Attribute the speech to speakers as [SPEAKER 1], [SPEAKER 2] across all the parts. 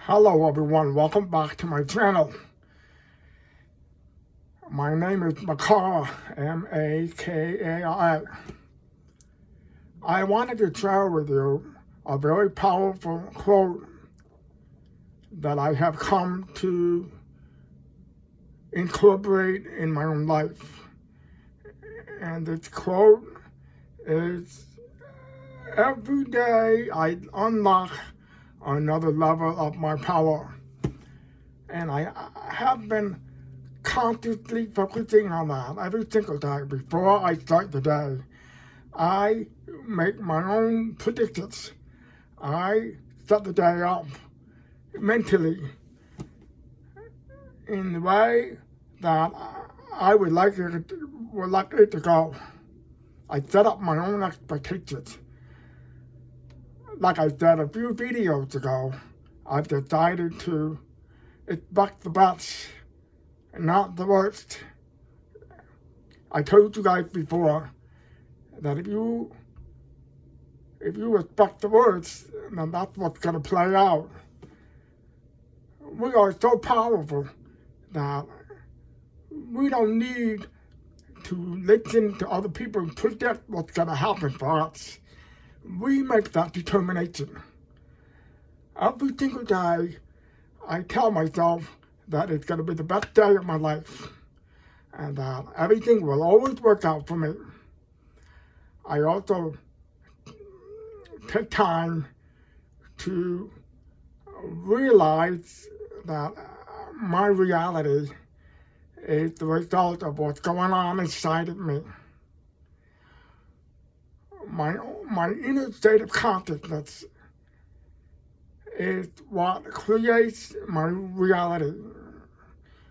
[SPEAKER 1] Hello everyone, welcome back to my channel. My name is Makara, M-A-K-A-R-A. I wanted to share with you a very powerful quote that I have come to incorporate in my own life. And this quote is, every day I unlock another level of my power. And I have been consciously focusing on that every single day. Before I start the day, I make my own predictions. I set the day up mentally in the way that I would like it to go. I set up my own expectations. Like I said a few videos ago, I've decided to expect the best, not the worst. I told you guys before that if you expect the worst, then that's what's going to play out. We are so powerful that we don't need to listen to other people predict what's going to happen for us. We make that determination. Every single day, I tell myself that it's going to be the best day of my life and that everything will always work out for me. I also take time to realize that my reality is the result of what's going on inside of me. My inner state of consciousness is what creates my reality.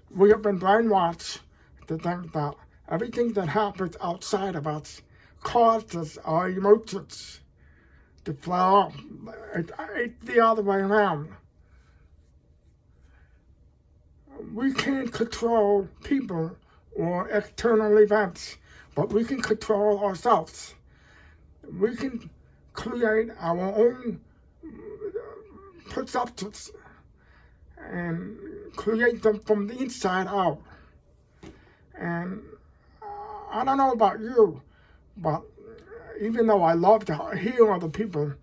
[SPEAKER 1] We have been brainwashed to think that everything that happens outside of us causes our emotions to flare up. It's the other way around. We can't control people or external events, but we can control ourselves. We can create our own perceptions and create them from the inside out. And I don't know about you, but even though I love to hear other people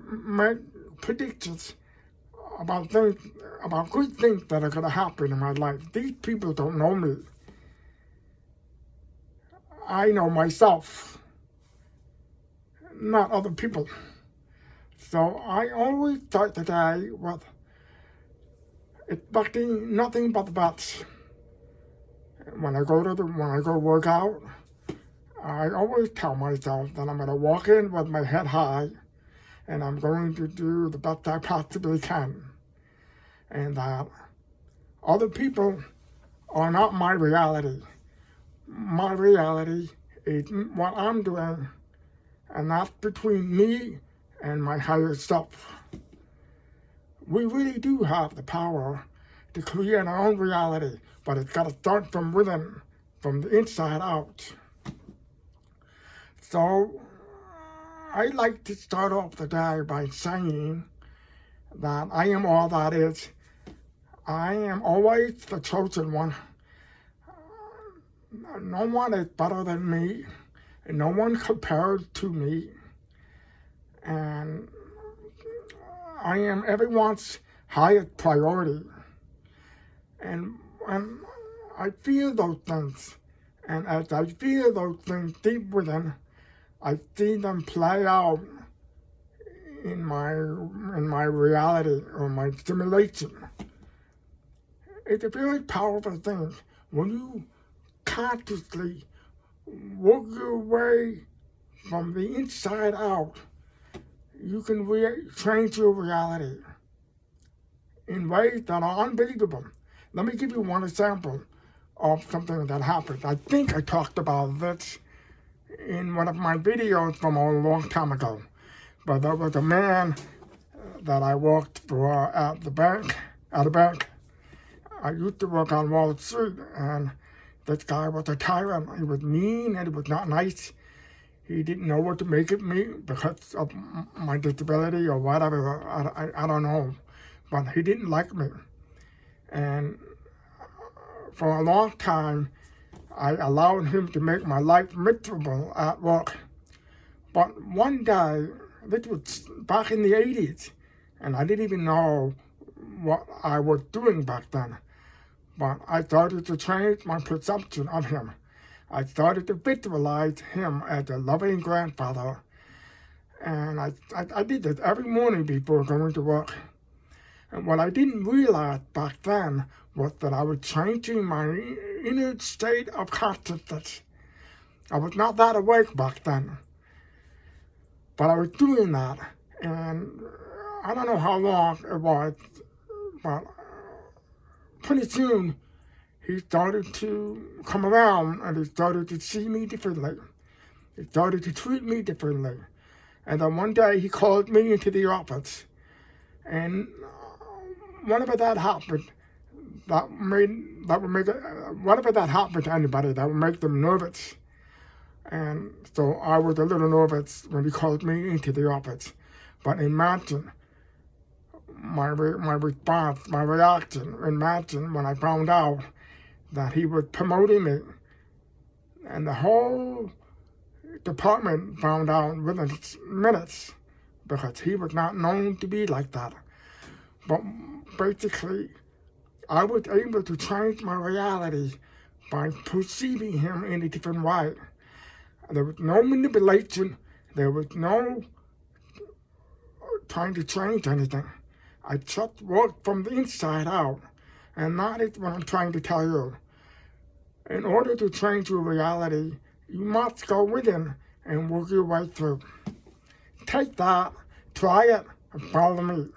[SPEAKER 1] make predictions about things, about good things that are going to happen in my life, these people don't know me. I know myself, not other people. So I always start the day with expecting nothing but the best. When I go work out, I always tell myself that I'm going to walk in with my head high and I'm going to do the best I possibly can. And that other people are not my reality. My reality is what I'm doing, and that's between me and my higher self. We really do have the power to create our own reality, but it's got to start from within, from the inside out. So I like to start off the day by saying that I am all that is. I am always the chosen one. No one is better than me. No one compares to me. And I am everyone's highest priority. And when I feel those things, and as I feel those things deep within, I see them play out in my reality or my simulation. It's a very powerful thing when you consciously work your way from the inside out. You can change your reality in ways that are unbelievable. Let me give you one example of something that happened. I think I talked about this in one of my videos from a long time ago. But there was a man that I worked for at a bank. I used to work on Wall Street, and this guy was a tyrant. He was mean and he was not nice. He didn't know what to make of me because of my disability or whatever. I don't know. but he didn't like me. And for a long time, I allowed him to make my life miserable at work. But one day, this was back in the 80s, and I didn't even know what I was doing back then. But I started to change my perception of him. I started to visualize him as a loving grandfather. And I did this every morning before going to work. And what I didn't realize back then was that I was changing my inner state of consciousness. I was not that awake back then. But I was doing that. And I don't know how long it was, but pretty soon he started to come around and he started to see me differently. He started to treat me differently. And then one day he called me into the office. And whenever that happened, whenever that happened to anybody, that would make them nervous. And so I was a little nervous when he called me into the office. But imagine my response, my reaction. Imagine when I found out that he was promoting me. And the whole department found out within minutes, because he was not known to be like that. But basically, I was able to change my reality by perceiving him in a different way. There was no manipulation. There was no trying to change anything. I just worked from the inside out. And that is what I'm trying to tell you. In order to change your reality, you must go within and work your way through. Take that, try it, and follow me.